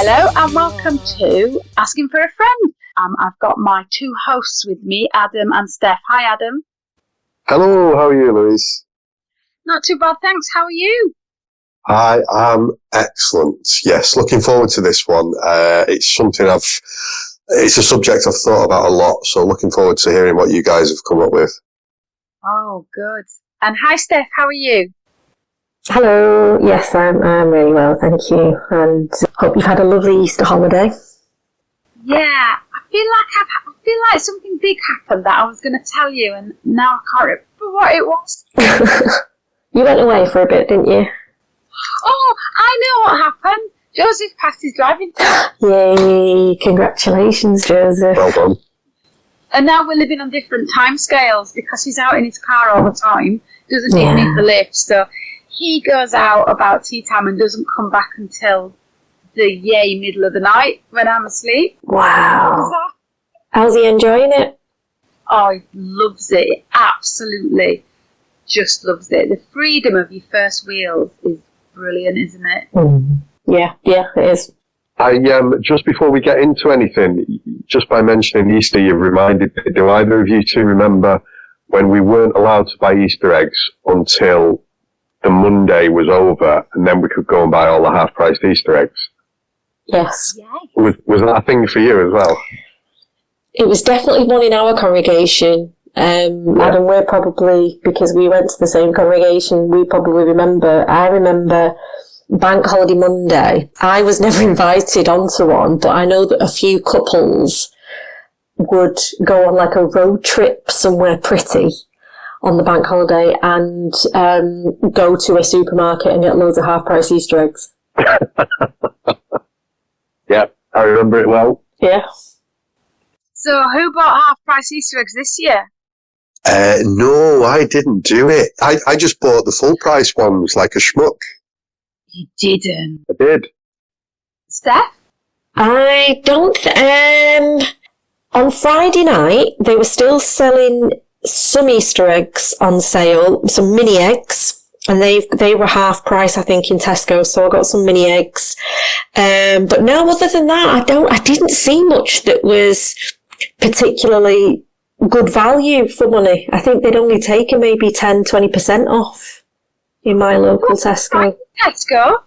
Hello and welcome to Asking for a Friend. I've got my two hosts with me, Adam and Steph. Hi, Adam. Hello, how are you, Louise? Not too bad, thanks. How are you? I am excellent. Yes, looking forward to this one. It's a subject I've thought about a lot, so looking forward to hearing what you guys have come up with. Oh, good. And hi, Steph. How are you? Hello. Yes, I'm really well, thank you. And hope you've had a lovely Easter holiday. Yeah, I feel like something big happened that I was going to tell you, and now I can't remember what it was. You went away for a bit, didn't you? Oh, I know what happened. Joseph passed his driving test. Yay! Congratulations, Joseph. Well done. And now we're living on different timescales because he's out in his car all the time. Doesn't even need the lift, so he goes out about tea time and doesn't come back until the middle of the night when I'm asleep. Wow. How's he enjoying it? Oh, he loves it. Absolutely. Just loves it. The freedom of your first wheels is brilliant, isn't it? Mm. Yeah, it is. Just before we get into anything, just by mentioning Easter, you've reminded me, do either of you two remember when we weren't allowed to buy Easter eggs until the Monday was over, and then we could go and buy all the half-priced Easter eggs? Yes. Was that a thing for you as well? It was definitely one in our congregation. Adam, we're probably, because we went to the same congregation, we probably remember. I remember Bank Holiday Monday. I was never invited onto one, but I know that a few couples would go on like a road trip somewhere pretty on the bank holiday and go to a supermarket and get loads of half-price Easter eggs. Yeah, I remember it well. Yeah. So who bought half-price Easter eggs this year? No, I didn't do it. I just bought the full-price ones like a schmuck. You didn't. I did. Steph? I don't... on Friday night, they were still selling some Easter eggs on sale, some mini eggs, and they were half price, I think, in Tesco, so I got some mini eggs. But no, other than that, I didn't see much that was particularly good value for money. I think they'd only taken maybe 10-20% off in my local Tesco. Tesco?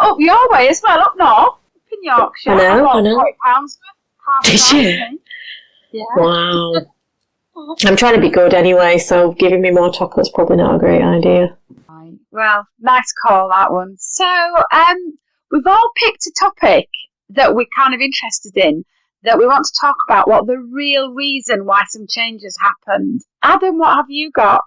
Up your way as well, up north, up in Yorkshire. I know. £40 worth, half Did price, you? Yeah. Wow. I'm trying to be good anyway, so giving me more chocolate's probably not a great idea. Well, nice call, that one. So, we've all picked a topic that we're kind of interested in, that we want to talk about, what the real reason why some changes happened. Adam, what have you got?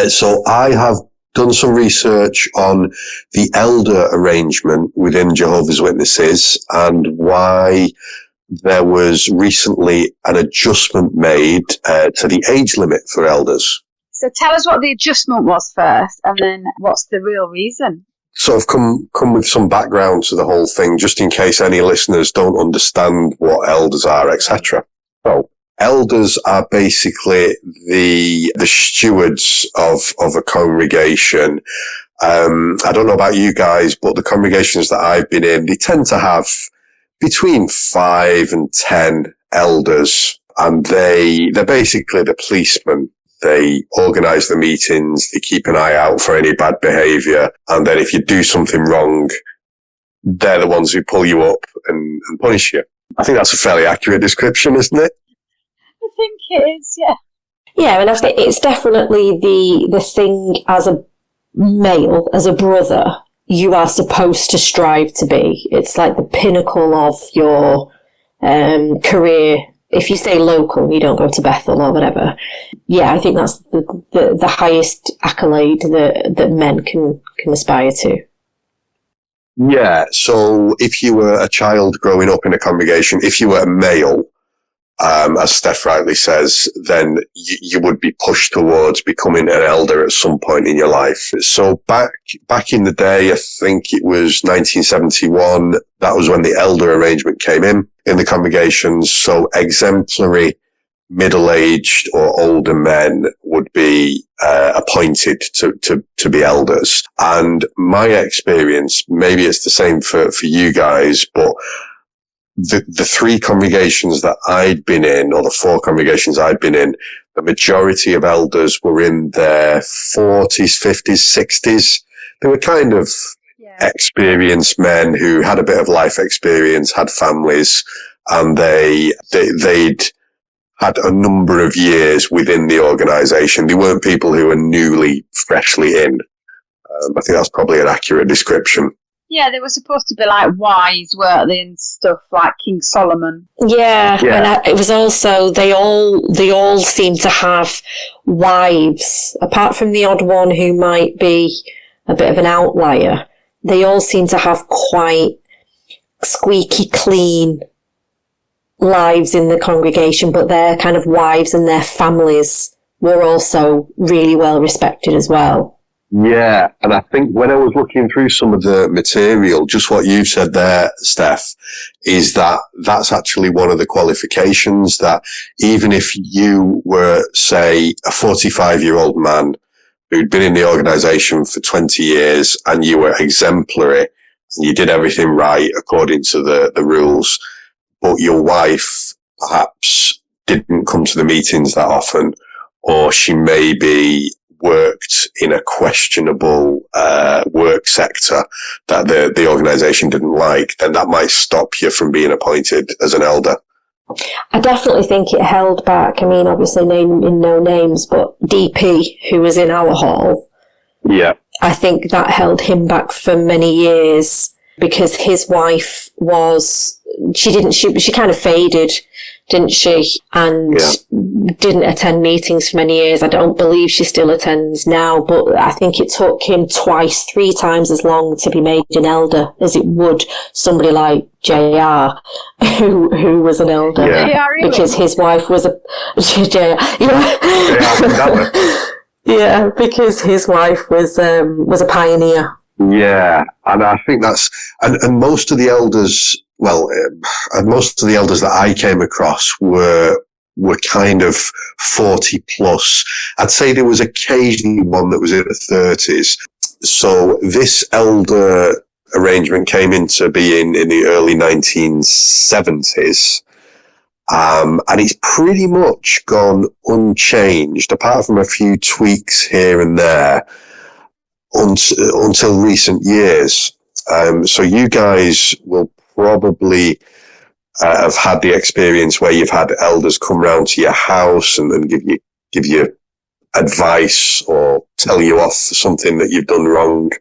So I have done some research on the elder arrangement within Jehovah's Witnesses and why there was recently an adjustment made to the age limit for elders. So tell us what the adjustment was first, and then what's the real reason? So I've come with some background to the whole thing, just in case any listeners don't understand what elders are, etc. So elders are basically the stewards of a congregation. I don't know about you guys, but the congregations that I've been in, they tend to have between 5 and 10 elders, and they're basically the policemen. They organise the meetings, they keep an eye out for any bad behaviour, and then if you do something wrong, they're the ones who pull you up and punish you. I think that's a fairly accurate description, isn't it? I think it is, yeah. Yeah, and I think it's definitely the thing as a male, as a brother, you are supposed to strive to be. It's like the pinnacle of your career. If you stay local and you don't go to Bethel or whatever. Yeah, I think that's the highest accolade that men can aspire to. Yeah, so if you were a child growing up in a congregation, if you were a male, as Steph rightly says, then you would be pushed towards becoming an elder at some point in your life. So back in the day, I think it was 1971, that was when the elder arrangement came in the congregations. So exemplary middle-aged or older men would be appointed to be elders. And my experience, maybe it's the same for you guys, but the three congregations that I'd been in, or the four congregations I'd been in, the majority of elders were in their 40s, 50s, 60s. They were kind of experienced men who had a bit of life experience, had families, and they'd had a number of years within the organisation. They weren't people who were freshly in. I think that's probably an accurate description. Yeah, they were supposed to be like wise, weren't they, and stuff like King Solomon. Yeah. And it was also, they all seem to have wives, apart from the odd one who might be a bit of an outlier. They all seem to have quite squeaky clean lives in the congregation, but their kind of wives and their families were also really well respected as well. Yeah, and I think when I was looking through some of the material, just what you said there, Steph, is that that's actually one of the qualifications, that even if you were, say, a 45-year-old man who'd been in the organisation for 20 years and you were exemplary and you did everything right according to the rules, but your wife perhaps didn't come to the meetings that often, or she maybe worked in a questionable work sector that the organisation didn't like, then that might stop you from being appointed as an elder. I definitely think it held back. I mean, obviously naming no names, but DP, who was in our hall, yeah, I think that held him back for many years because his wife she kind of faded, didn't she? And didn't attend meetings for many years. I don't believe she still attends now, but I think it took him 3 times as long to be made an elder as it would somebody like JR, who was an elder. Yeah, really? Because his wife was a JR. Yeah, because his wife was a pioneer. Yeah, and I think that's, and most of the elders, and most of the elders that I came across were kind of 40 plus. I'd say there was occasionally one that was in the 30s. So this elder arrangement came into being in the early 1970s. And it's pretty much gone unchanged, apart from a few tweaks here and there, until recent years. So you guys will probably have had the experience where you've had elders come round to your house and give you advice or tell you off for something that you've done wrong.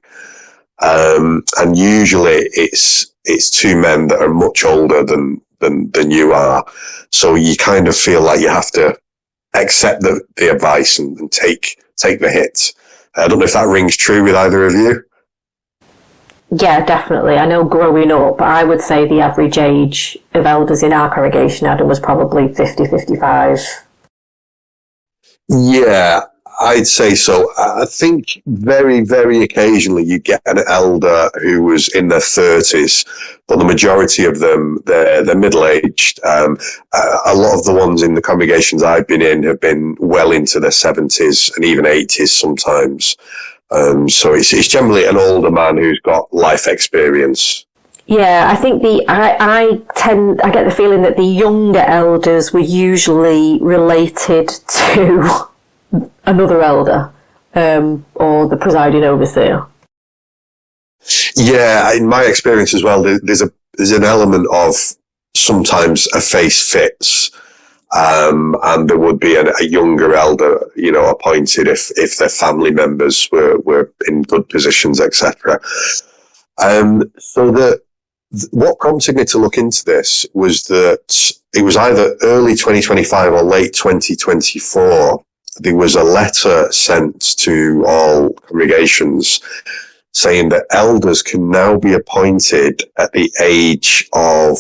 And usually it's two men that are much older than you are. So you kind of feel like you have to accept the advice and take the hit. I don't know if that rings true with either of you. Yeah, definitely. I know growing up, I would say the average age of elders in our congregation, Adam, was probably 50, 55. Yeah, I'd say so. I think very, very occasionally you get an elder who was in their 30s, but the majority of them, they're middle-aged. A lot of the ones in the congregations I've been in have been well into their 70s and even 80s sometimes. So it's generally an older man who's got life experience. Yeah, I think I get the feeling that the younger elders were usually related to another elder, or the presiding overseer. Yeah, in my experience as well, there's an element of sometimes a face fits. And there would be a younger elder, appointed if their family members were in good positions, etc. So what prompted me to look into this was that it was either early 2025 or late 2024. There was a letter sent to all congregations saying that elders can now be appointed at the age of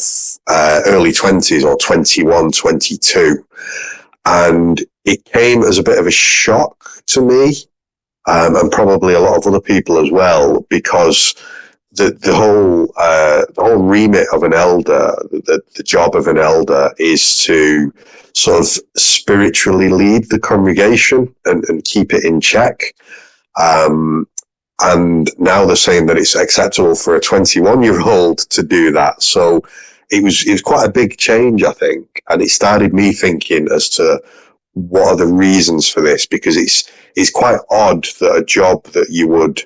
early 20s or 21, 22. And it came as a bit of a shock to me, and probably a lot of other people as well, because the whole remit of an elder, the job of an elder is to sort of spiritually lead the congregation and keep it in check. And now they're saying that it's acceptable for a 21-year-old to do that. So it was quite a big change, I think. And it started me thinking as to what are the reasons for this, because it's quite odd that a job that you would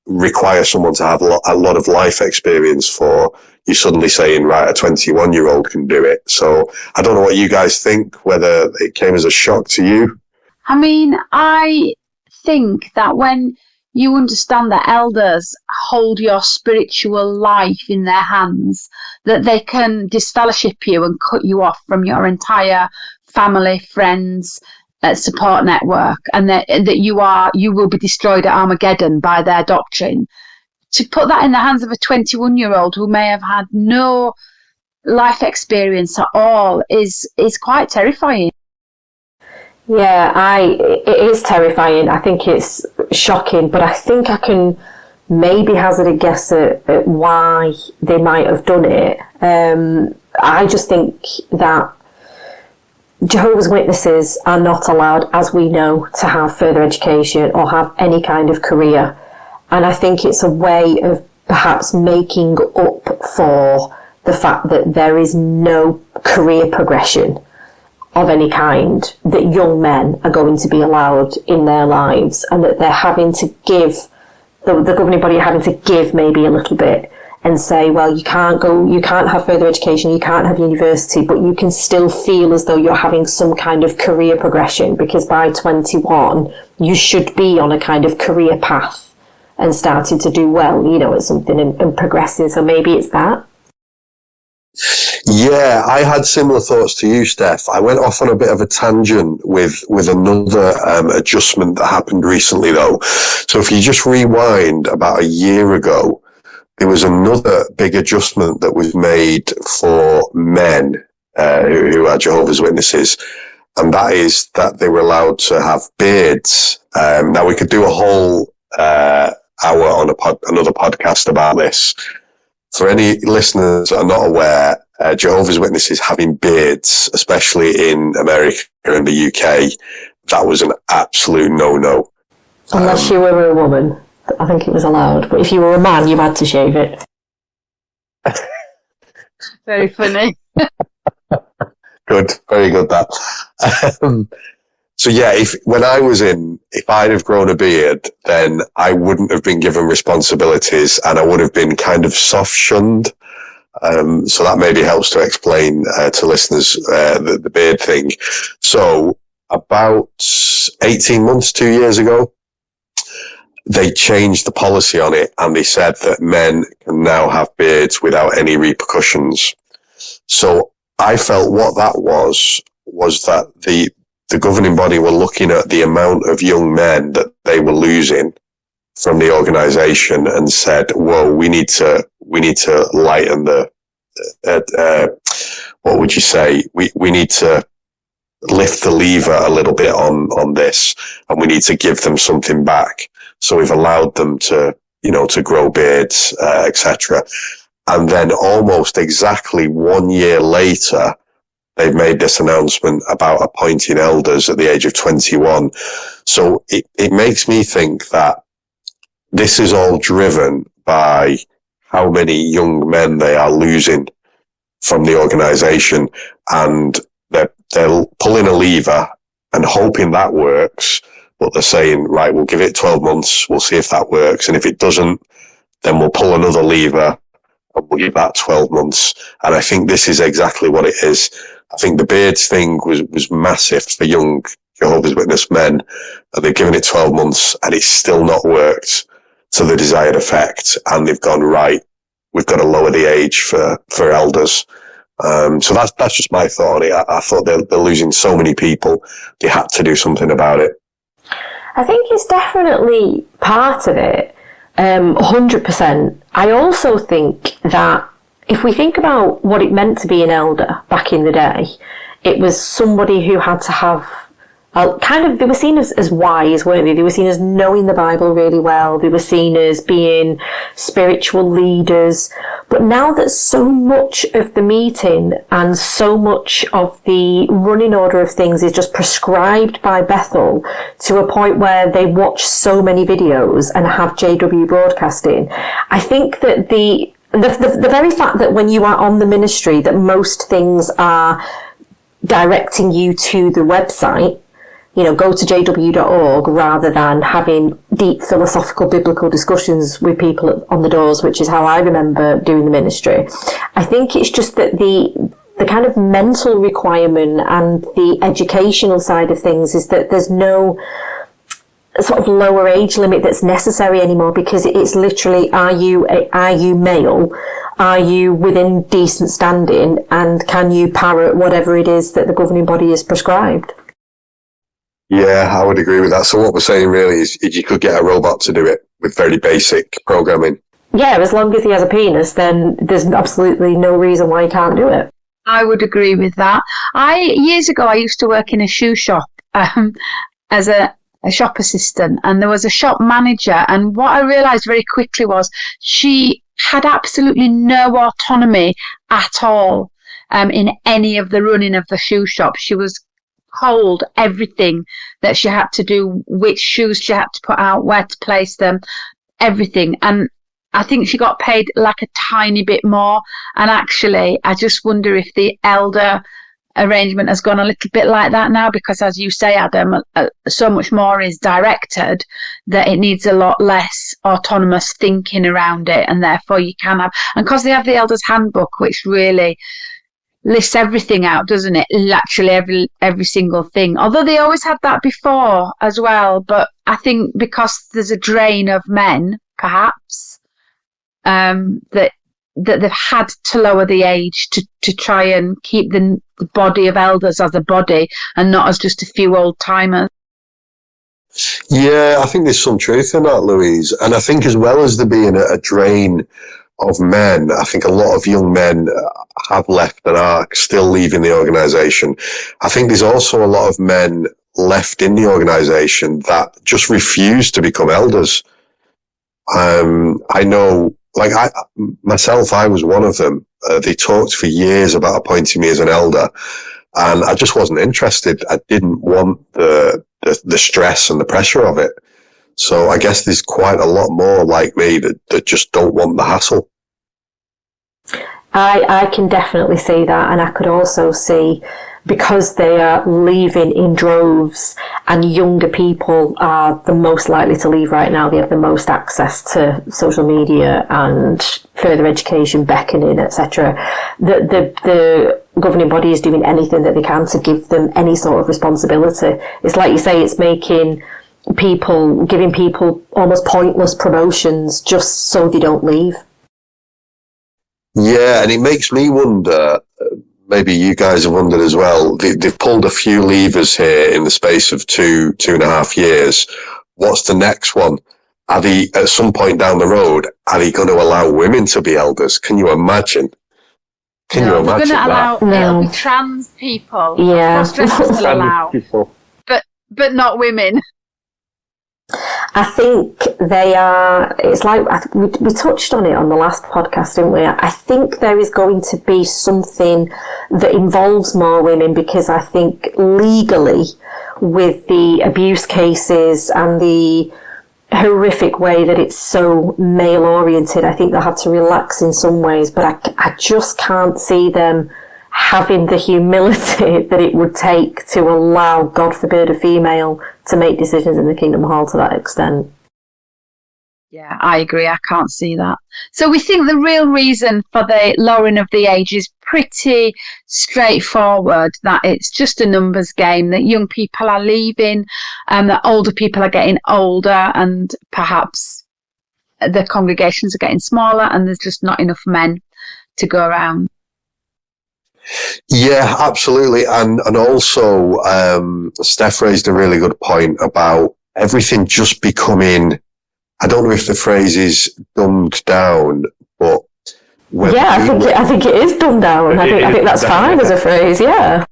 require someone to have a lot of life experience for, you're suddenly saying, right, a 21-year-old can do it. So I don't know what you guys think, whether it came as a shock to you. I mean, I think that when you understand that elders hold your spiritual life in their hands, that they can disfellowship you and cut you off from your entire family, friends, support network, and that you will be destroyed at Armageddon by their doctrine. To put that in the hands of a 21-year-old who may have had no life experience at all is quite terrifying. Yeah, it is terrifying. I think it's shocking, but I think I can maybe hazard a guess at why they might have done it. I just think that Jehovah's Witnesses are not allowed, as we know, to have further education or have any kind of career. And I think it's a way of perhaps making up for the fact that there is no career progression of any kind that young men are going to be allowed in their lives, and that they're having to give, the governing body are having to give maybe a little bit and say, well, you can't have further education, you can't have university, but you can still feel as though you're having some kind of career progression, because by 21, you should be on a kind of career path and starting to do well, at something and progressing. So maybe it's that. Yeah, I had similar thoughts to you, Steph. I went off on a bit of a tangent with another adjustment that happened recently, though. So if you just rewind about a year ago, there was another big adjustment that was made for men who are Jehovah's Witnesses, and that is that they were allowed to have beards. Now, we could do a whole hour on another podcast about this. For any listeners that are not aware, Jehovah's Witnesses having beards, especially in America and the UK, that was an absolute no-no. Unless you were a woman, I think it was allowed. But if you were a man, you had to shave it. Very funny. Good, very good that. So yeah, if I'd have grown a beard, then I wouldn't have been given responsibilities and I would have been kind of soft shunned. So that maybe helps to explain to listeners the beard thing. So about 18 months, 2 years ago, they changed the policy on it, and they said that men can now have beards without any repercussions. So I felt what that was that the governing body were looking at the amount of young men that they were losing from the organisation and said, whoa, we need to lighten the, what would you say? We need to lift the lever a little bit on this, and we need to give them something back. So we've allowed them to grow beards, etc. And then almost exactly 1 year later, they've made this announcement about appointing elders at the age of 21. So it makes me think that this is all driven by how many young men they are losing from the organisation, and they're pulling a lever and hoping that works, but they're saying, right, we'll give it 12 months, we'll see if that works, and if it doesn't, then we'll pull another lever and we'll give that 12 months. And I think this is exactly what it is. I think the beards thing was massive for young Jehovah's Witness men, and they've given it 12 months and it's still not worked to the desired effect, and they've gone, right, we've got to lower the age for elders. So that's just my thought on it. I thought they're losing so many people, they had to do something about it. I think it's definitely part of it, 100%. I also think that if we think about what it meant to be an elder back in the day, it was somebody who had to have they were seen as wise, weren't they? They were seen as knowing the Bible really well. They were seen as being spiritual leaders. But now that so much of the meeting and so much of the running order of things is just prescribed by Bethel to a point where they watch so many videos and have JW broadcasting, I think that the very fact that when you are on the ministry that most things are directing you to the website, go to jw.org rather than having deep philosophical biblical discussions with people on the doors, which is how I remember doing the ministry. I think it's just that the kind of mental requirement and the educational side of things is that there's no sort of lower age limit that's necessary anymore, because it's literally, are you male? Are you within decent standing? And can you parrot whatever it is that the governing body has prescribed? Yeah, I would agree with that. So what we're saying really is you could get a robot to do it with very basic programming. Yeah, as long as he has a penis, then there's absolutely no reason why he can't do it. I would agree with that. Years ago, I used to work in a shoe shop as a shop assistant, and there was a shop manager, and what I realised very quickly was she had absolutely no autonomy at all in any of the running of the shoe shop. She was told everything that she had to do, which shoes she had to put out, where to place them, everything. And I think she got paid like a tiny bit more. And actually, I just wonder if the elder arrangement has gone a little bit like that now, because as you say, Adam, so much more is directed that it needs a lot less autonomous thinking around it, and therefore you can have, and because they have the elder's handbook, which really lists everything out, doesn't it? Literally every single thing, although they always had that before as well. But I think because there's a drain of men, perhaps, that they've had to lower the age to try and keep the body of elders as a body and not as just a few old timers. Yeah, I think there's some truth in that, Louise. And I think as well as there being a drain of men, I think a lot of young men have left and are still leaving the organisation. I think there's also a lot of men left in the organisation that just refuse to become elders. I know, like I was one of them. They talked for years about appointing me as an elder, and I just wasn't interested. I didn't want the stress and the pressure of it. So I guess there's quite a lot more like me that just don't want the hassle. I can definitely see that, and I could also see, because they are leaving in droves and younger people are the most likely to leave right now, they have the most access to social media and further education beckoning, etc. The governing body is doing anything that they can to give them any sort of responsibility. It's like you say, it's giving people almost pointless promotions just so they don't leave. Yeah, and it makes me wonder, maybe you guys have wondered as well, they've pulled a few levers here in the space of 2.5 years. What's the next one? Are they, at some point down the road, are they going to allow women to be elders? Can you imagine? Can you imagine that? It'll be trans people. Yeah. Will allow, but not women. I think they are, it's like, we touched on it on the last podcast, didn't we? I think there is going to be something that involves more women, because I think legally, with the abuse cases and the horrific way that it's so male oriented, I think they'll have to relax in some ways, but I just can't see them having the humility that it would take to allow, God forbid, a female to make decisions in the Kingdom Hall to that extent. Yeah, I agree. I can't see that. So we think the real reason for the lowering of the age is pretty straightforward, that it's just a numbers game, that young people are leaving and that older people are getting older, and perhaps the congregations are getting smaller and there's just not enough men to go around. Yeah, absolutely. And also, Steph raised a really good point about everything just becoming, I don't know if the phrase is dumbed down, but I think it is dumbed down. I think that's fine as a phrase. Yeah.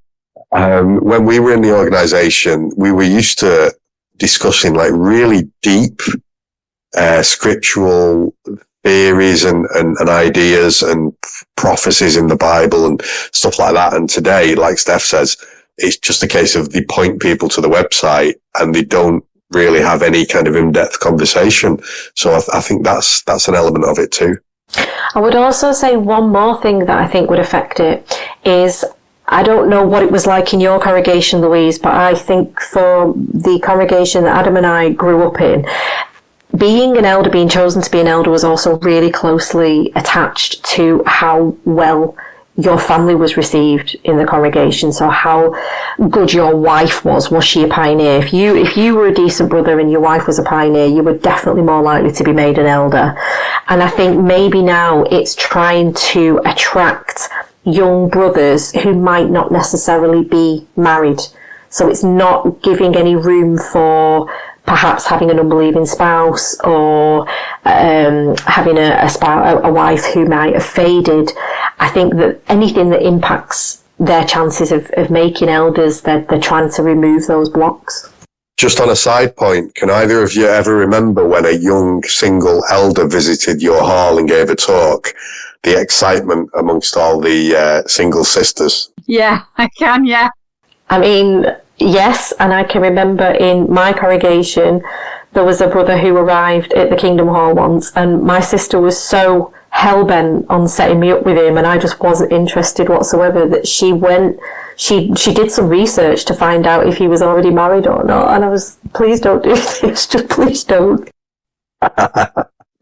When we were in the organisation, we were used to discussing like really deep scriptural theories and ideas and prophecies in the Bible and stuff like that. And today, like Steph says, it's just a case of they point people to the website and they don't really have any kind of in-depth conversation. So I think that's an element of it too. I would also say one more thing that I think would affect it is, I don't know what it was like in your congregation, Louise, but I think for the congregation that Adam and I grew up in, being an elder, being chosen to be an elder, was also really closely attached to how well your family was received in the congregation. So how good your wife was. Was she a pioneer? If you were a decent brother and your wife was a pioneer, you were definitely more likely to be made an elder. And I think maybe now it's trying to attract young brothers who might not necessarily be married. So it's not giving any room for perhaps having an unbelieving spouse or having a wife who might have faded. I think that anything that impacts their chances of making elders, they're trying to remove those blocks. Just on a side point, can either of you ever remember when a young single elder visited your hall and gave a talk? The excitement amongst all the single sisters. Yeah, I can, yeah. I mean, yes, and I can remember in my congregation, there was a brother who arrived at the Kingdom Hall once, and my sister was so hell-bent on setting me up with him, and I just wasn't interested whatsoever, that she did some research to find out if he was already married or not, and I was, please don't do this, just please don't.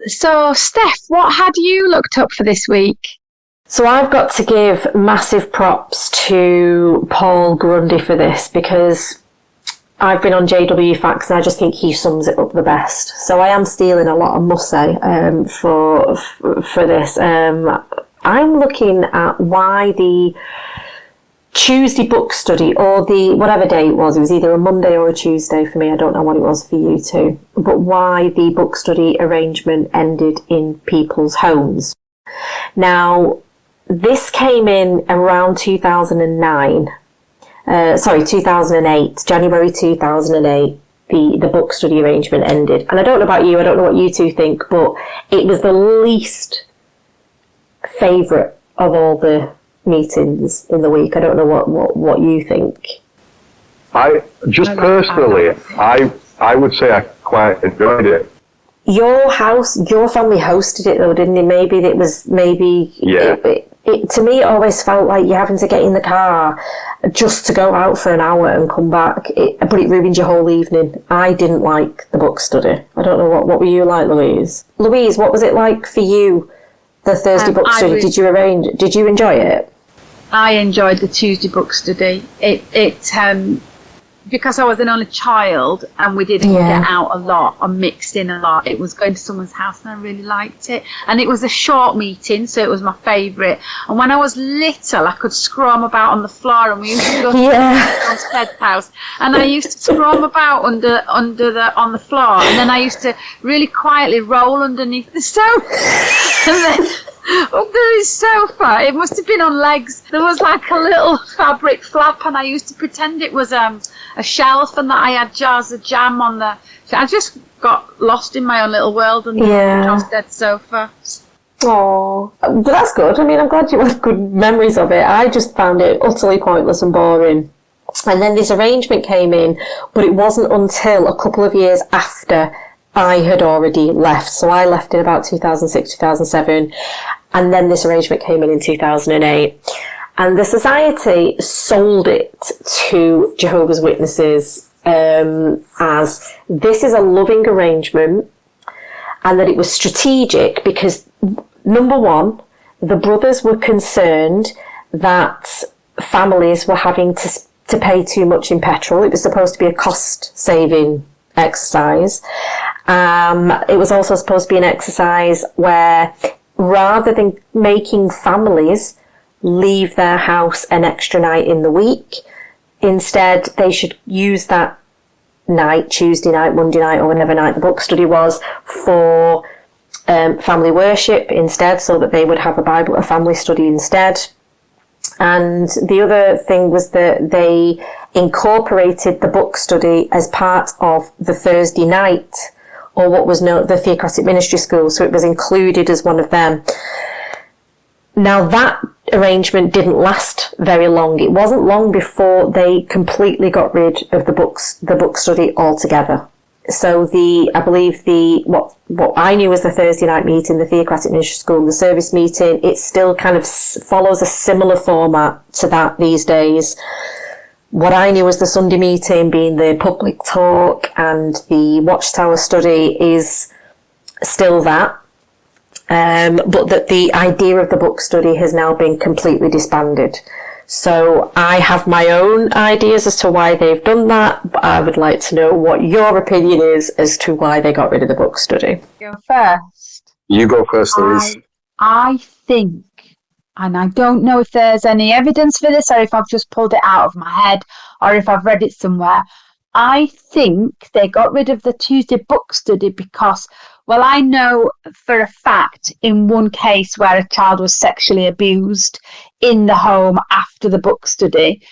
So, Steph, what had you looked up for this week? So I've got to give massive props to Paul Grundy for this, because I've been on JW Facts and I just think he sums it up the best. So I am stealing a lot, I must say, for this. I'm looking at why the Tuesday book study, or the whatever day it was either a Monday or a Tuesday for me, I don't know what it was for you two, but why the book study arrangement ended in people's homes. Now, this came in around 2008, January 2008, the book study arrangement ended. And I don't know about you, I don't know what you two think, but it was the least favourite of all the meetings in the week. I don't know what you think. I would say I quite enjoyed it. Your family hosted it though, didn't it? To me, it always felt like you're having to get in the car just to go out for an hour and come back. But it ruined your whole evening. I didn't like the book study. I don't know, what were you like, Louise? Louise, what was it like for you, the Thursday book study? Did you enjoy it? I enjoyed the Tuesday book study. Because I was an only child and we didn't get out a lot or mixed in a lot, it was going to someone's house and I really liked it. And it was a short meeting, so it was my favourite. And when I was little, I could scrum about on the floor, and we used to go to Ted's house, and I used to scrum about on the floor, and then I used to really quietly roll underneath the sofa. And then under his sofa, it must have been on legs, there was like a little fabric flap, and I used to pretend it was a shelf and that I had jars of jam on the... I just got lost in my own little world under the dead sofa. Oh, but that's good. I mean, I'm glad you had good memories of it. I just found it utterly pointless and boring. And then this arrangement came in, but it wasn't until a couple of years after I had already left. So I left in about 2006, 2007, and then this arrangement came in 2008. And the society sold it to Jehovah's Witnesses as this is a loving arrangement, and that it was strategic because, number one, the brothers were concerned that families were having to pay too much in petrol. It was supposed to be a cost-saving exercise. It was also supposed to be an exercise where, rather than making families leave their house an extra night in the week, instead they should use that night, Tuesday night, Monday night, or whenever night the book study was, for family worship instead, so that they would have a family study instead. And the other thing was that they incorporated the book study as part of the Thursday night, or what was known the Theocratic Ministry School, so it was included as one of them. Now that arrangement didn't last very long. It wasn't long before they completely got rid of the book study altogether. So I believe what I knew as the Thursday night meeting, the Theocratic Ministry School, the service meeting, it still kind of follows a similar format to that these days. What I knew as the Sunday meeting, being the public talk and the Watchtower study, is still that. But that the idea of the book study has now been completely disbanded. So I have my own ideas as to why they've done that, but I would like to know what your opinion is as to why they got rid of the book study. Go first. You go first, Louise. I think, and I don't know if there's any evidence for this or if I've just pulled it out of my head or if I've read it somewhere. I think they got rid of the Tuesday book study because, well, I know for a fact in one case where a child was sexually abused in the home after the book study,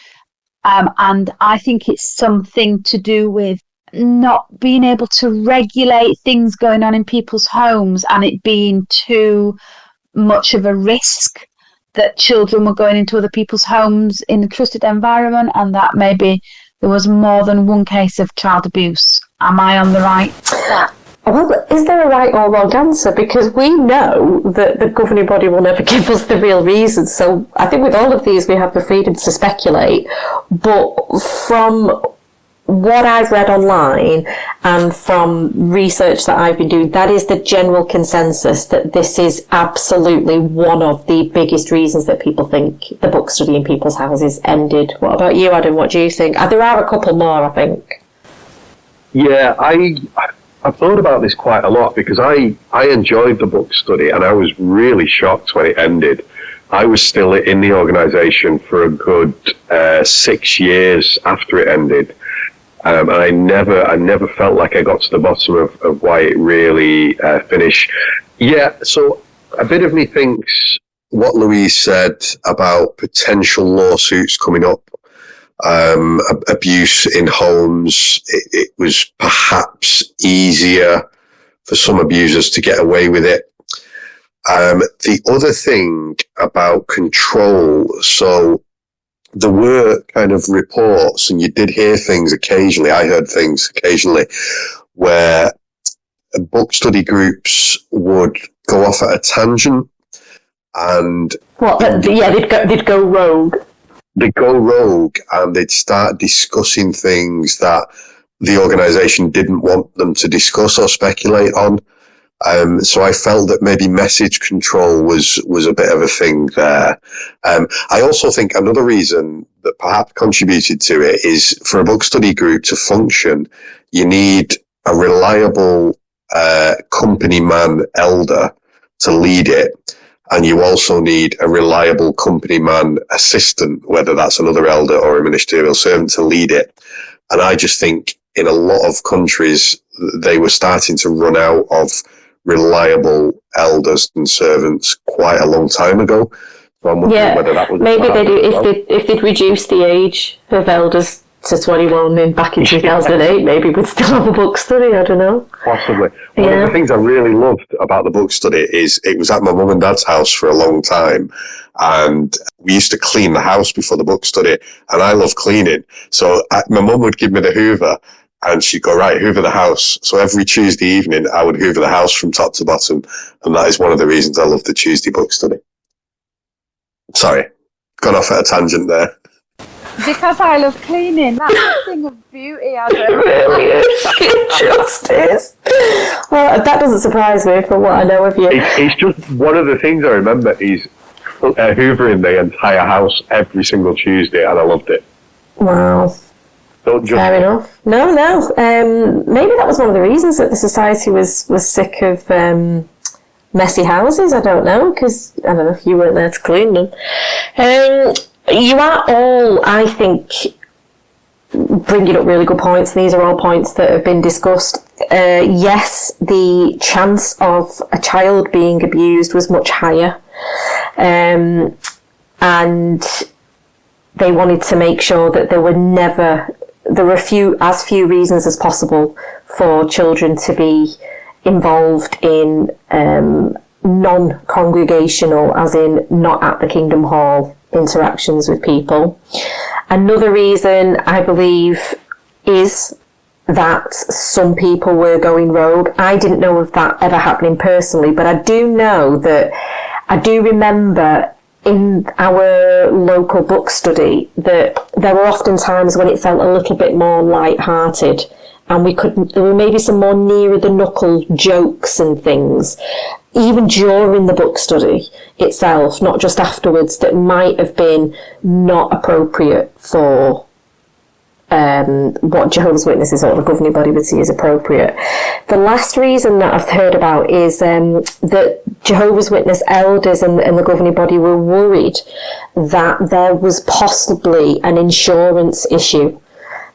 and I think it's something to do with not being able to regulate things going on in people's homes and it being too much of a risk that children were going into other people's homes in a trusted environment, and that maybe there was more than one case of child abuse. Am I on the right track? Well, is there a right or wrong answer? Because we know that the governing body will never give us the real reasons. So I think with all of these, we have the freedom to speculate. But from what I've read online and from research that I've been doing, that is the general consensus, that this is absolutely one of the biggest reasons that people think the book study in people's houses ended. What about you, Adam? What do you think? There are a couple more, I think. Yeah, I've thought about this quite a lot because I enjoyed the book study and I was really shocked when it ended. I was still in the organisation for a good 6 years after it ended. And I never felt like I got to the bottom of why it really finished. Yeah, so a bit of me thinks what Louise said about potential lawsuits coming up, abuse in homes, it was perhaps easier for some abusers to get away with it. The other thing about control, so there were kind of reports, and you did hear things occasionally, I heard things occasionally, where book study groups would go off at a tangent and... they'd go rogue. They'd go rogue and they'd start discussing things that the organisation didn't want them to discuss or speculate on. So I felt that maybe message control was a bit of a thing there. I also think another reason that perhaps contributed to it is for a book study group to function, you need a reliable company man elder to lead it. And you also need a reliable company man assistant, whether that's another elder or a ministerial servant, to lead it. And I just think in a lot of countries, they were starting to run out of reliable elders and servants quite a long time ago. So I'm wondering whether that was maybe they do if they'd reduced the age of elders to 21 back in 2008, maybe we'd still have a book study, I don't know. Possibly. One of the things I really loved about the book study is it was at my mum and dad's house for a long time, and we used to clean the house before the book study, and I love cleaning. So my mum would give me the hoover, and she'd go, right, hoover the house. So every Tuesday evening, I would hoover the house from top to bottom, and that is one of the reasons I love the Tuesday book study. Sorry, gone off at a tangent there. Because I love cleaning. That's a thing of beauty, Adam. It really is. It just is. Well, that doesn't surprise me from what I know of you. It's just one of the things I remember is hoovering the entire house every single Tuesday, and I loved it. Wow. Fair enough. No. Maybe that was one of the reasons that the society was sick of messy houses. I don't know, because I don't know if you weren't there to clean them. You are all, I think, bringing up really good points. These are all points that have been discussed. Yes, the chance of a child being abused was much higher. And they wanted to make sure that there were as few reasons as possible for children to be involved in non-congregational, as in not at the Kingdom Hall, interactions with people. Another reason, I believe, is that some people were going rogue. I didn't know of that ever happening personally, but I do remember in our local book study that there were often times when it felt a little bit more light-hearted, and there were maybe some more nearer the knuckle jokes and things, even during the book study itself, not just afterwards, that might have been not appropriate for what Jehovah's Witnesses or the governing body would see as appropriate. The last reason that I've heard about is that Jehovah's Witness elders and the governing body were worried that there was possibly an insurance issue,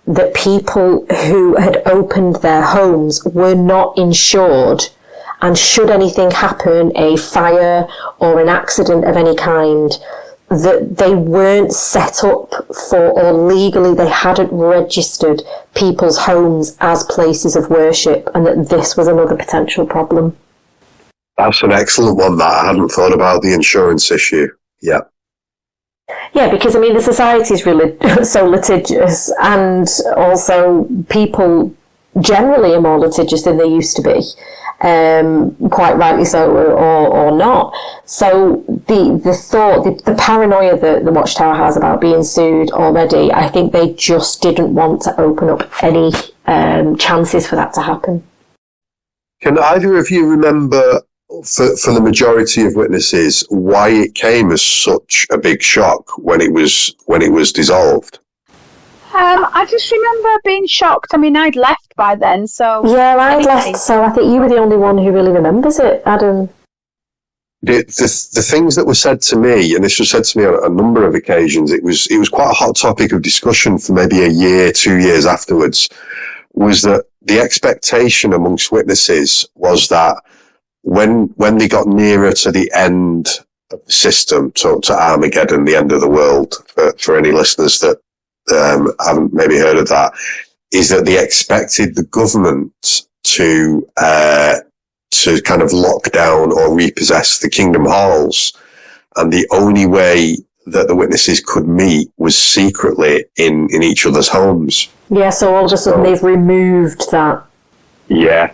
that people who had opened their homes were not insured, and should anything happen, a fire or an accident of any kind, that they weren't set up for, or legally they hadn't registered people's homes as places of worship, and that this was another potential problem. That's an excellent one that I hadn't thought about, the insurance issue. Yeah. Yeah, because, I mean, the society is really so litigious, and also people generally are more litigious than they used to be. Quite rightly so, or not. So the paranoia that the Watchtower has about being sued already, I think they just didn't want to open up any chances for that to happen. Can either of you remember, for the majority of witnesses, why it came as such a big shock when it was dissolved? I just remember being shocked. I mean, I'd left by then, so... Yeah, I'd left, so I think you were the only one who really remembers it, Adam. The things that were said to me, and this was said to me on a number of occasions, it was quite a hot topic of discussion for maybe a year, 2 years afterwards, was that the expectation amongst witnesses was that when they got nearer to the end of the system, to Armageddon, the end of the world, for any listeners that haven't maybe heard of that, is that they expected the government to kind of lock down or repossess the kingdom halls, and the only way that the witnesses could meet was secretly in each other's homes. Yeah, so all of a sudden they've removed that. Yeah.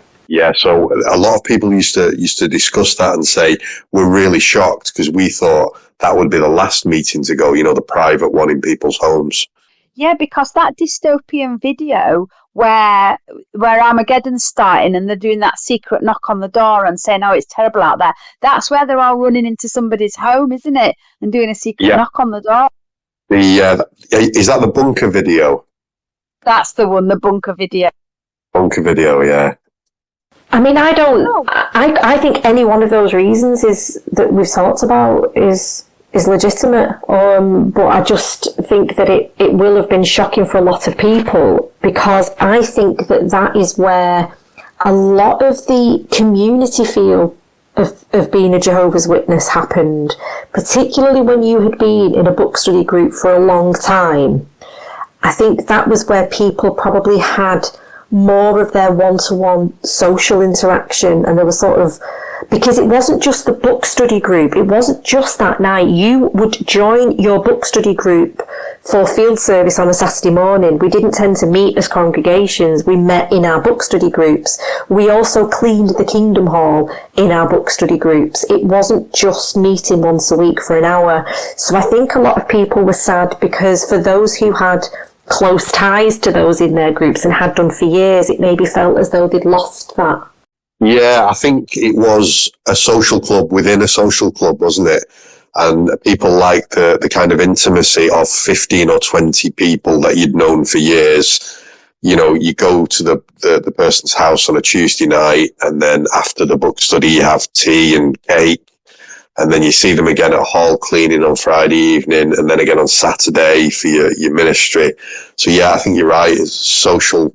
So a lot of people used to discuss that and say, we're really shocked because we thought that would be the last meeting to go, the private one in people's homes. Yeah, because that dystopian video where Armageddon's starting and they're doing that secret knock on the door and saying, oh, it's terrible out there, that's where they're all running into somebody's home, isn't it? And doing a secret knock on the door. Is that the bunker video? That's the one, the bunker video. Bunker video, yeah. I mean, I think any one of those reasons that we've talked about is legitimate, but I just think that it will have been shocking for a lot of people, because I think that is where a lot of the community feel of being a Jehovah's Witness happened, particularly when you had been in a book study group for a long time. I think that was where people probably had more of their one-to-one social interaction, and there was sort of, because it wasn't just the book study group, it wasn't just that night. You would join your book study group for field service on a Saturday morning. We didn't tend to meet as congregations. We met in our book study groups. We also cleaned the Kingdom Hall in our book study groups. It wasn't just meeting once a week for an hour. So I think a lot of people were sad, because for those who had close ties to those in their groups and had done for years, it maybe felt as though they'd lost that. Yeah, I think it was a social club within a social club, wasn't it? And people like the kind of intimacy of 15 or 20 people that you'd known for years. You go to the person's house on a Tuesday night, and then after the book study you have tea and cake, and then you see them again at hall cleaning on Friday evening, and then again on Saturday for your ministry. So yeah, I think you're right. It's social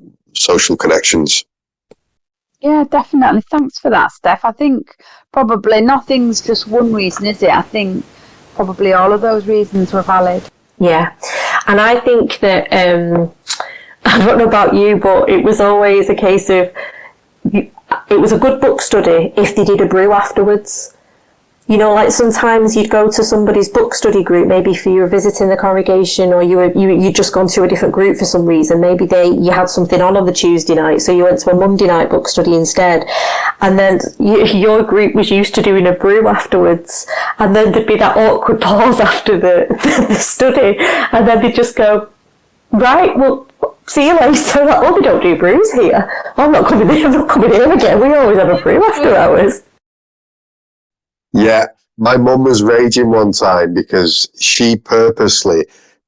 connections. Yeah, definitely. Thanks for that, Steph. I think probably nothing's just one reason, is it? I think probably all of those reasons were valid. Yeah. And I think that, I don't know about you, but it was always a case of, it was a good book study if they did a brew afterwards. You know, like sometimes you'd go to somebody's book study group, maybe if you were visiting the congregation, or you'd just gone to a different group for some reason. Maybe you had something on the Tuesday night, so you went to a Monday night book study instead. And then your group was used to doing a brew afterwards, and then there'd be that awkward pause after the study, and then they'd just go, right, well, see you later. Like, oh, they don't do brews here. Oh, I'm not coming here again. We always have a brew after hours. Yeah, my mum was raging one time because she purposely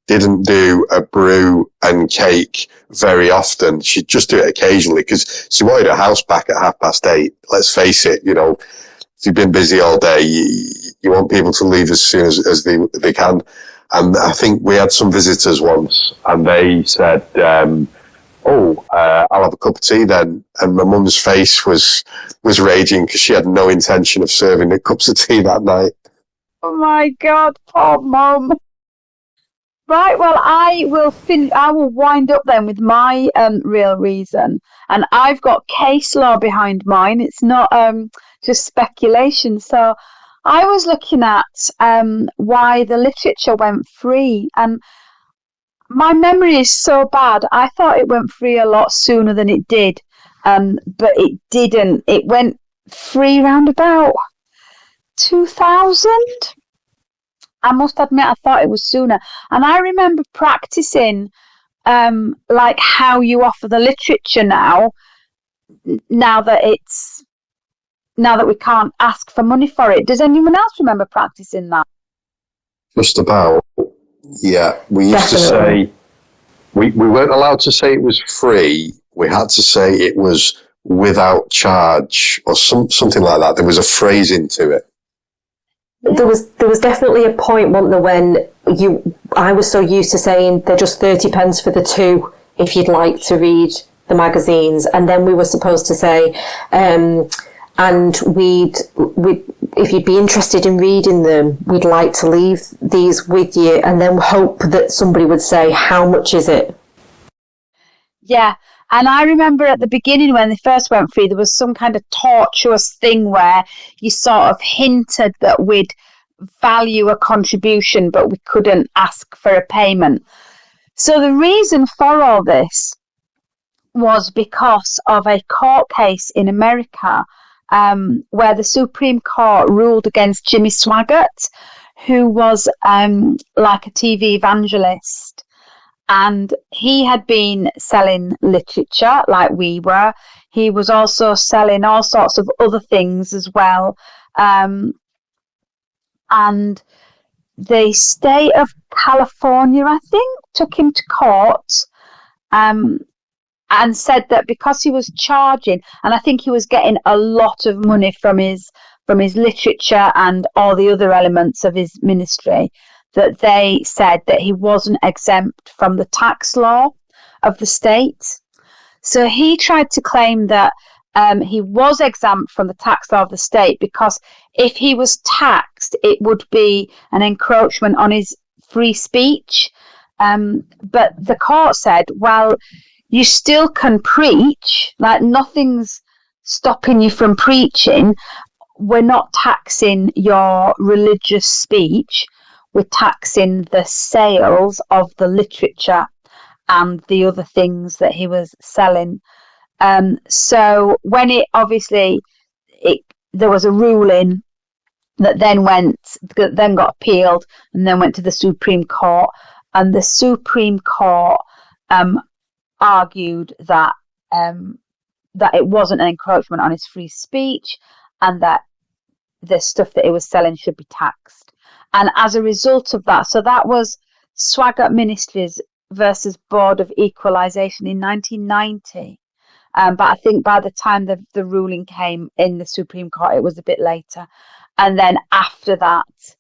didn't do a brew and cake very often. She'd just do it occasionally because she wanted her house back at 8:30. Let's face it, you know, if you've been busy all day, you want people to leave as soon as they can. And I think we had some visitors once, and they said, I'll have a cup of tea then. And my mum's face was raging because she had no intention of serving the cups of tea that night. Oh my God, poor mum. Right, well, I will wind up then with my real reason. And I've got case law behind mine. It's not just speculation. So I was looking at why the literature went free. And my memory is so bad. I thought it went free a lot sooner than it did, but it didn't. It went free round about 2000. I must admit, I thought it was sooner. And I remember practicing, like how you offer the literature now that we can't ask for money for it. Does anyone else remember practicing that? Just about. Yeah, we used to say we weren't allowed to say it was free. We had to say it was without charge or something like that. There was a phrasing to it. There was definitely a point, wasn't there, when I was so used to saying they're just 30 pence for the two if you'd like to read the magazines, and then we were supposed to say, and we'd if you'd be interested in reading them, we'd like to leave these with you, and then hope that somebody would say, how much is it? Yeah, and I remember at the beginning when they first went free, there was some kind of tortuous thing where you sort of hinted that we'd value a contribution, but we couldn't ask for a payment. So the reason for all this was because of a court case in America where the Supreme Court ruled against Jimmy Swaggart, who was like a TV evangelist. And he had been selling literature like we were. He was also selling all sorts of other things as well. And the state of California, I think, took him to court and said that because he was charging, and I think he was getting a lot of money from his literature and all the other elements of his ministry, that they said that he wasn't exempt from the tax law of the state. So he tried to claim that he was exempt from the tax law of the state because if he was taxed, it would be an encroachment on his free speech. But the court said, well, you still can preach, like nothing's stopping you from preaching. We're not taxing your religious speech. We're taxing the sales of the literature and the other things that he was selling. So when there was a ruling that then got appealed and then went to the Supreme Court, and the Supreme Court argued that it wasn't an encroachment on his free speech and that the stuff that he was selling should be taxed. And as a result of that, so that was Swaggart Ministries versus Board of Equalisation in 1990. But I think by the time the ruling came in the Supreme Court, it was a bit later. And then after that,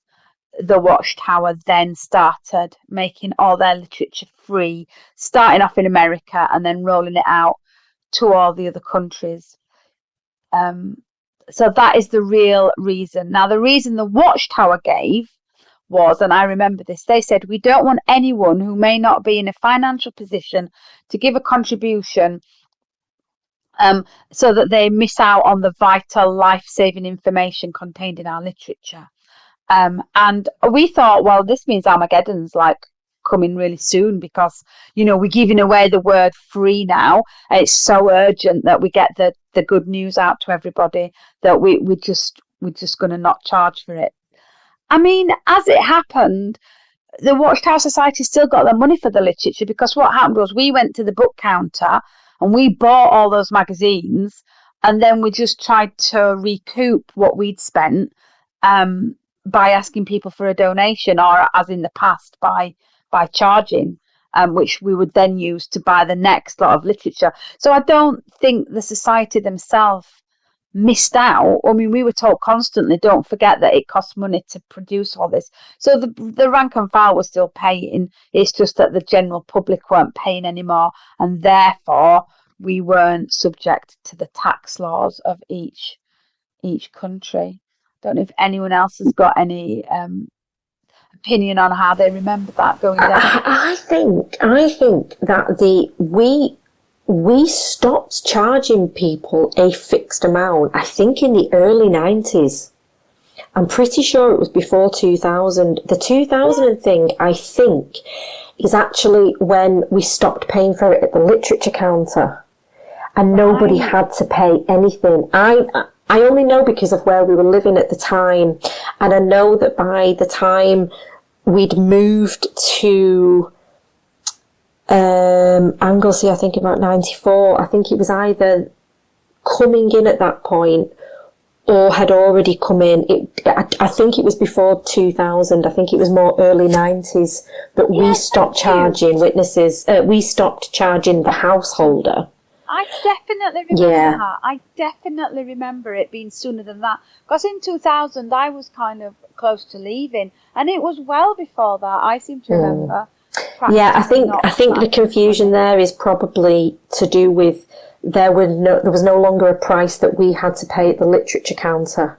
the Watchtower then started making all their literature free, starting off in America and then rolling it out to all the other countries. So that is the real reason. Now, the reason the Watchtower gave was, and I remember this, they said, we don't want anyone who may not be in a financial position to give a contribution so that they miss out on the vital life-saving information contained in our literature. And we thought, well, this means Armageddon's like coming really soon, because, you know, we're giving away the word free now. It's so urgent that we get the good news out to everybody that we're just going to not charge for it. I mean, as it happened, the Watchtower Society still got their money for the literature, because what happened was we went to the book counter and we bought all those magazines, and then we just tried to recoup what we'd spent by asking people for a donation, or as in the past, by charging, which we would then use to buy the next lot of literature. So I don't think the society themselves missed out. I mean, we were told constantly, don't forget that it costs money to produce all this. So the rank and file was still paying. It's just that the general public weren't paying anymore, and therefore we weren't subject to the tax laws of each country. I don't know if anyone else has got any opinion on how they remember that going down. I think that we stopped charging people a fixed amount, I think, in the early 90s. I'm pretty sure it was before 2000. The 2000 thing, I think, is actually when we stopped paying for it at the literature counter, and nobody had to pay anything. I only know because of where we were living at the time, and I know that by the time we'd moved to Anglesey, I think about 94, I think it was either coming in at that point or had already come in. I think it was before 2000. I think it was more early 90s that we stopped charging witnesses. We stopped charging the householder. I definitely remember that. I definitely remember it being sooner than that. Because in 2000, I was kind of close to leaving, and it was well before that. I seem to remember. Yeah, I think the confusion there is probably to do with there was no longer a price that we had to pay at the literature counter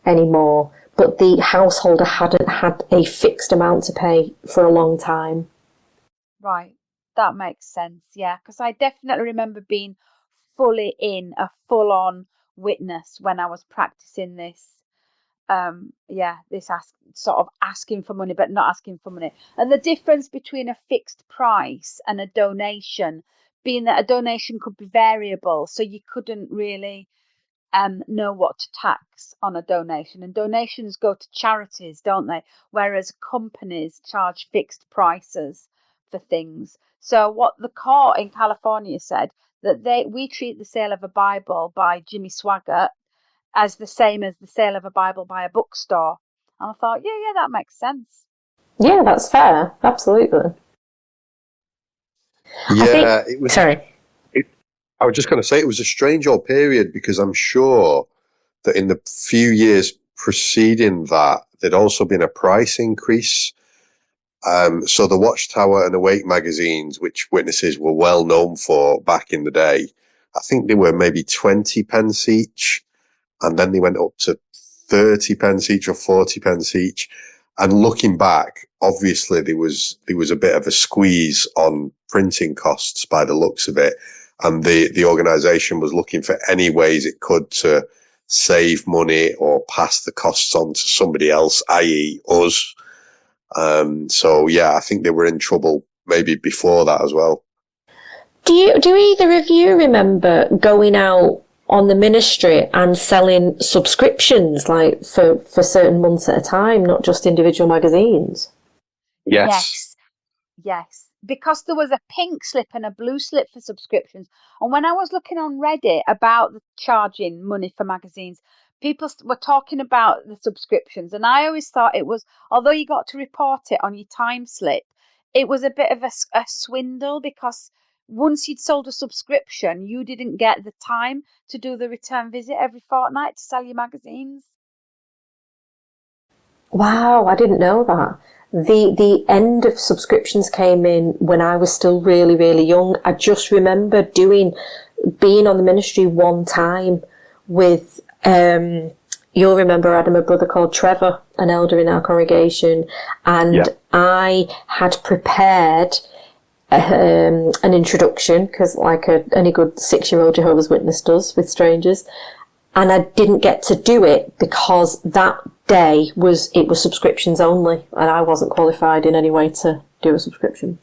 anymore, but the householder hadn't had a fixed amount to pay for a long time. Right. That makes sense, yeah, because I definitely remember being fully in a full-on witness when I was practicing this. Sort of asking for money, but not asking for money. And the difference between a fixed price and a donation, being that a donation could be variable, so you couldn't really know what to tax on a donation. And donations go to charities, don't they? Whereas companies charge fixed prices for things. So what the court in California said, that we treat the sale of a Bible by Jimmy Swaggart as the same as the sale of a Bible by a bookstore. And I thought, yeah, that makes sense. Yeah, that's fair. Absolutely. Yeah, it was. Sorry. I was just going to say it was a strange old period, because I'm sure that in the few years preceding that, there'd also been a price increase. So the Watchtower and Awake magazines, which witnesses were well known for back in the day, I think they were maybe 20 pence each, and then they went up to 30 pence each or 40 pence each. And looking back, obviously there was a bit of a squeeze on printing costs by the looks of it, and the organisation was looking for any ways it could to save money or pass the costs on to somebody else, i.e. us. So yeah, I think they were in trouble maybe before that as well. Do either of you remember going out on the ministry and selling subscriptions, like for certain months at a time, not just individual magazines? Yes. Because there was a pink slip and a blue slip for subscriptions. And when I was looking on Reddit about the charging money for magazines, people were talking about the subscriptions, and I always thought it was, although you got to report it on your time slip, it was a bit of a swindle, because once you'd sold a subscription, you didn't get the time to do the return visit every fortnight to sell your magazines. Wow, I didn't know that. The end of subscriptions came in when I was still really, really young. I just remember being on the ministry one time with, you'll remember I had a brother called Trevor, an elder in our congregation, and I had prepared an introduction, because like any good 6-year-old Jehovah's Witness does with strangers, and I didn't get to do it because that day it was subscriptions only, and I wasn't qualified in any way to do a subscription.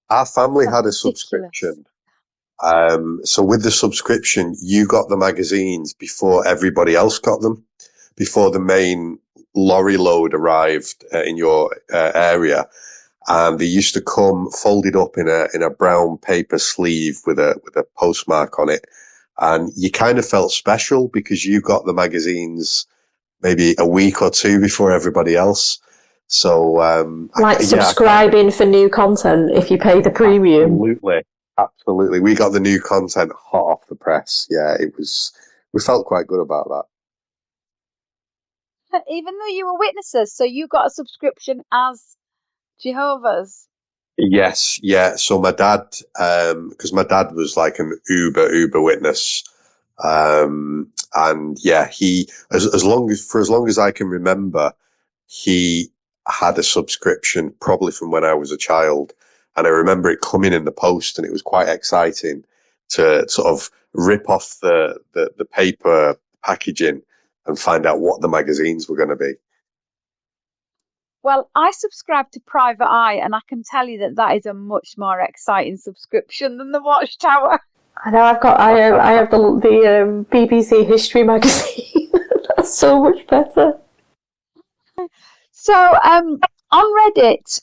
Our family had a subscription. So with the subscription, you got the magazines before everybody else got them, before the main lorry load arrived in your area. And they used to come folded up in a brown paper sleeve with a postmark on it. And you kind of felt special because you got the magazines maybe a week or two before everybody else. So, subscribing for new content if you pay the premium. Absolutely. We got the new content hot off the press. Yeah, we felt quite good about that. Even though you were witnesses, so you got a subscription as Jehovah's? Yes, yeah. So my dad, because my dad was like an uber witness. And yeah, he, as long as I can remember, he had a subscription probably from when I was a child. And I remember it coming in the post, and it was quite exciting to sort of rip off the paper packaging and find out what the magazines were going to be. Well, I subscribe to Private Eye, and I can tell you that is a much more exciting subscription than the Watchtower. I know. I have the BBC History magazine. That's so much better. So, on Reddit,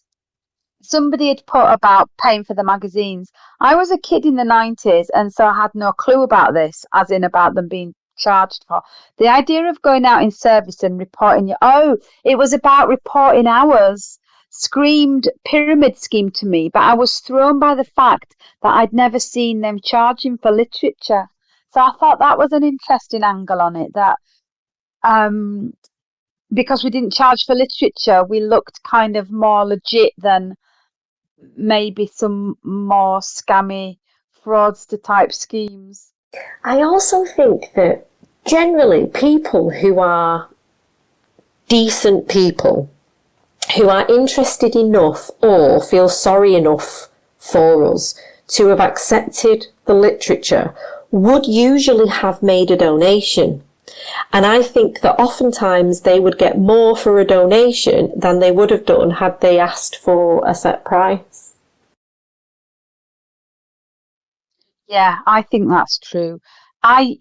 somebody had put about paying for the magazines. I was a kid in the 90s, and so I had no clue about this, as in about them being charged for. The idea of going out in service and reporting it was about reporting hours, screamed pyramid scheme to me, but I was thrown by the fact that I'd never seen them charging for literature. So I thought that was an interesting angle on it, that because we didn't charge for literature, we looked kind of more legit than maybe some more scammy fraudster type schemes. I also think that generally people who are decent people, who are interested enough or feel sorry enough for us to have accepted the literature, would usually have made a donation. And I think that oftentimes they would get more for a donation than they would have done had they asked for a set price. Yeah, I think that's true. I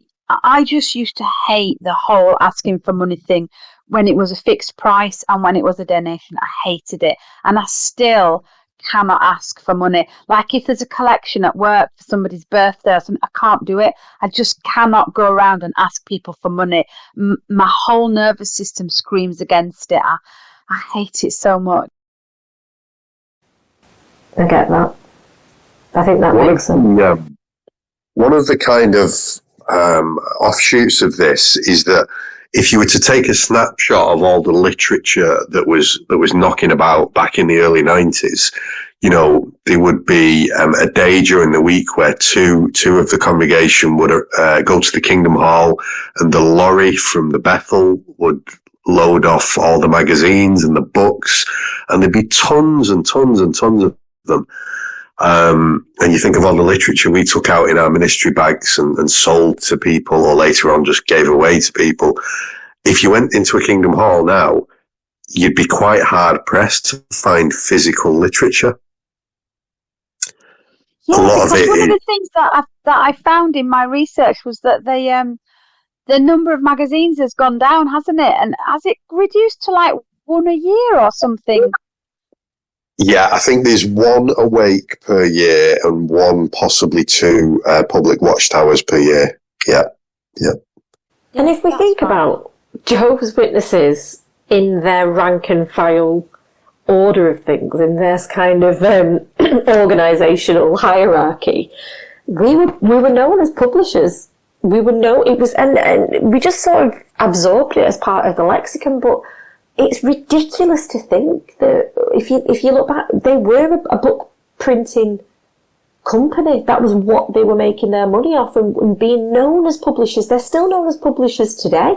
just used to hate the whole asking for money thing when it was a fixed price and when it was a donation. I hated it. And I still cannot ask for money. Like if there's a collection at work for somebody's birthday or something, I can't do it. I just cannot go around and ask people for money. My whole nervous system screams against it. I hate it so much. I get that. I think that makes sense. Yeah. One of the kind of offshoots of this is that if you were to take a snapshot of all the literature that was knocking about back in the early 90s, you know, there would be a day during the week where two of the congregation would go to the Kingdom Hall, and the lorry from the Bethel would load off all the magazines and the books, and there'd be tons and tons and tons of them. And you think of all the literature we took out in our ministry bags and sold to people, or later on just gave away to people. If you went into a Kingdom Hall now, you'd be quite hard pressed to find physical literature. Yeah, because one of the things that I found in my research was that the number of magazines has gone down, hasn't it? And has it reduced to like one a year or something? Yeah, I think there's one awake per year and one, possibly two, public watchtowers per year. Yeah. And if we think about Jehovah's Witnesses in their rank and file order of things, in this kind of organisational hierarchy, we were known as publishers. We were known, it was, and we just sort of absorbed it as part of the lexicon, but it's ridiculous to think that if you look back, they were a book printing company. That was what they were making their money off, and being known as publishers. They're still known as publishers today.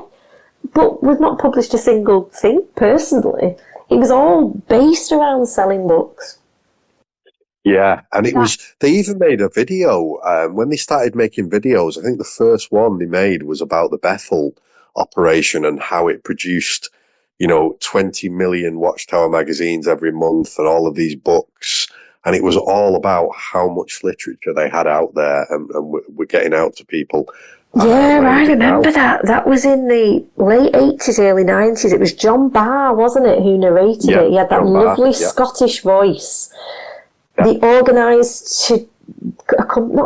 but we've not published a single thing personally. It was all based around selling books. Yeah, and they even made a video, when they started making videos, I think the first one they made was about the Bethel operation and how it produced, 20 million Watchtower magazines every month and all of these books. And it was all about how much literature they had out there and were getting out to people. Yeah, I remember that. That was in the late 80s, early 90s. It was John Barr, wasn't it, who narrated it? He had that lovely Scottish voice. Yeah. They not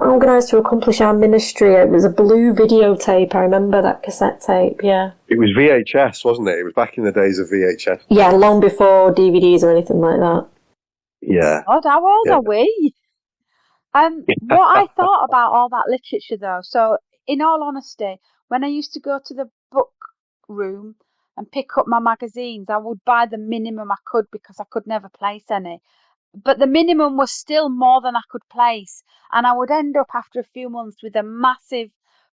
organised to accomplish our ministry. It was a blue videotape. I remember that cassette tape, yeah. It was VHS, wasn't it? It was back in the days of VHS. Yeah, long before DVDs or anything like that. Yeah. God, how old are we? What I thought about all that literature, though, so in all honesty, when I used to go to the book room and pick up my magazines, I would buy the minimum I could because I could never place any. But the minimum was still more than I could place. And I would end up after a few months with a massive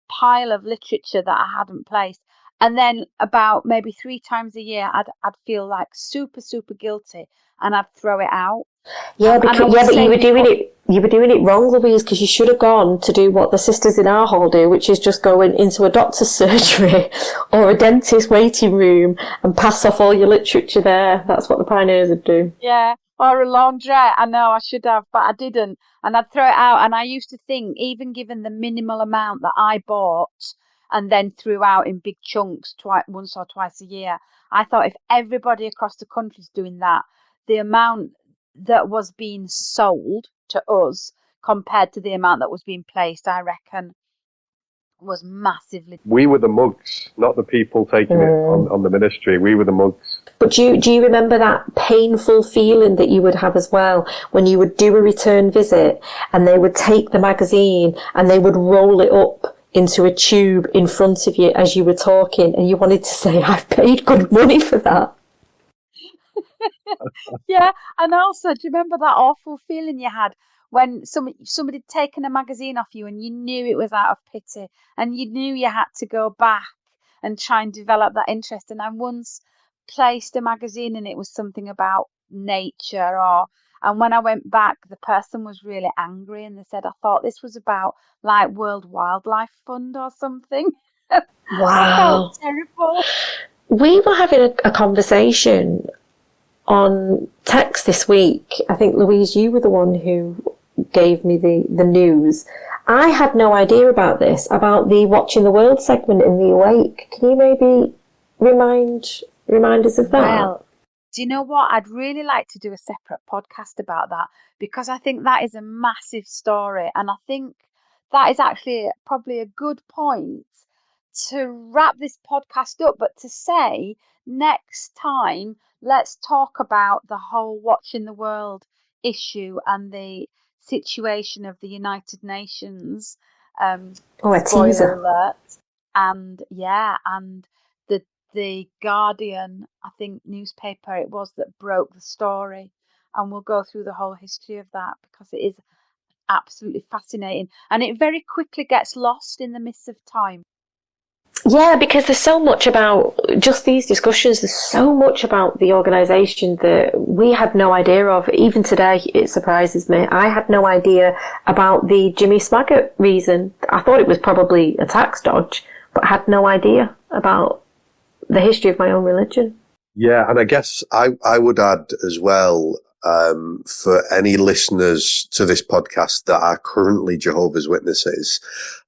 pile of literature that I hadn't placed. And then about maybe 3 times a year, I'd feel like super, super guilty and I'd throw it out. Yeah, but you were doing it wrong, Louise, because you should have gone to do what the sisters in our hall do, which is just go into a doctor's surgery or a dentist waiting room and pass off all your literature there. That's what the pioneers would do. Yeah. Or a laundrette. I know I should have, but I didn't. And I'd throw it out. And I used to think, even given the minimal amount that I bought and then threw out in big chunks once or twice a year, I thought if everybody across the country is doing that, the amount that was being sold to us compared to the amount that was being placed, I reckon, was massively. We were the mugs, not the people taking it on the ministry. We were the mugs. But do you remember that painful feeling that you would have as well when you would do a return visit and they would take the magazine and they would roll it up into a tube in front of you as you were talking and you wanted to say, I've paid good money for that? Yeah, and also, do you remember that awful feeling you had when somebody had taken a magazine off you and you knew it was out of pity and you knew you had to go back and try and develop that interest? And I once placed a magazine and it was something about nature, and when I went back, the person was really angry and they said, I thought this was about like World Wildlife Fund or something. Wow. I felt terrible. We were having a conversation on text this week. I think, Louise, you were the one who gave me the news. I had no idea about this, about the Watching the World segment in the E08. Can you maybe remind us of that? Well, do you know what? I'd really like to do a separate podcast about that because I think that is a massive story. And I think that is actually probably a good point to wrap this podcast up, but to say next time, let's talk about the whole Watching the World issue and the situation of the United Nations. A teaser. Alert. And the Guardian, I think, newspaper it was that broke the story. And we'll go through the whole history of that because it is absolutely fascinating. And it very quickly gets lost in the mists of time. Yeah, because there's so much about just these discussions. There's so much about the organisation that we had no idea of. Even today, it surprises me. I had no idea about the Jimmy Swaggart reason. I thought it was probably a tax dodge, but had no idea about the history of my own religion. Yeah, and I guess I would add as well, for any listeners to this podcast that are currently Jehovah's Witnesses,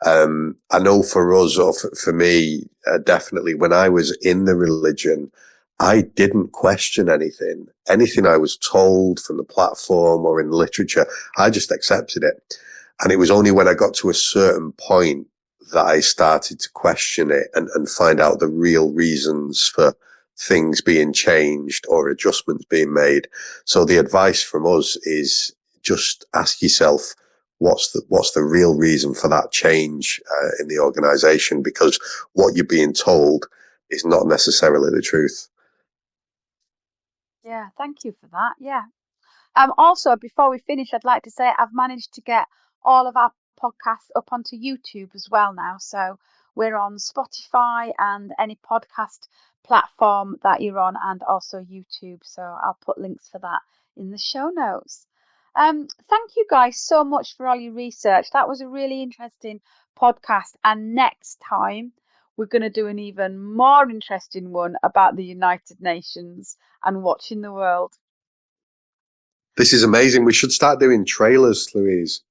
I know for us, or for me, definitely when I was in the religion, I didn't question anything. Anything I was told from the platform or in literature, I just accepted it. And it was only when I got to a certain point that I started to question it and find out the real reasons for things being changed or adjustments being made. So the advice from us is just ask yourself, what's the real reason for that change in the organisation? Because what you're being told is not necessarily the truth. Yeah, thank you for that. Yeah. Also, before we finish, I'd like to say I've managed to get all of our podcasts up onto YouTube as well now. So We're on Spotify and any podcast platform that you're on, and also YouTube. So I'll put links for that in the show notes. Thank you guys so much for all your research. That was a really interesting podcast. And next time, we're going to do an even more interesting one about the United Nations and watching the world. This is amazing. We should start doing trailers, Louise,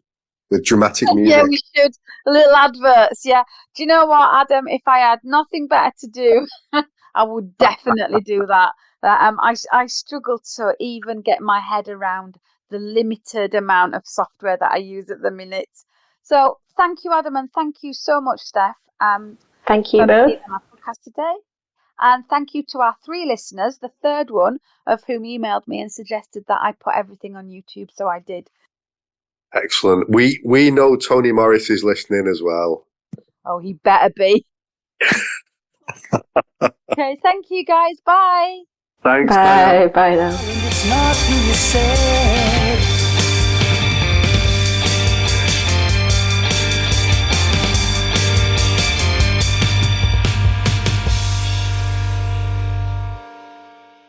with dramatic music. Yeah, we should. Little adverts, yeah. Do you know what, Adam? If I had nothing better to do, I would definitely do that. I struggle to even get my head around the limited amount of software that I use at the minute. So thank you, Adam, and thank you so much, Steph. Thank you for both. being on our podcast today. And thank you to our 3 listeners, the third one of whom emailed me and suggested that I put everything on YouTube, so I did. Excellent. We know Tony Morris is listening as well. Oh, he better be. Okay, thank you guys. Bye. Thanks. Bye. Bye now. And it's not who you said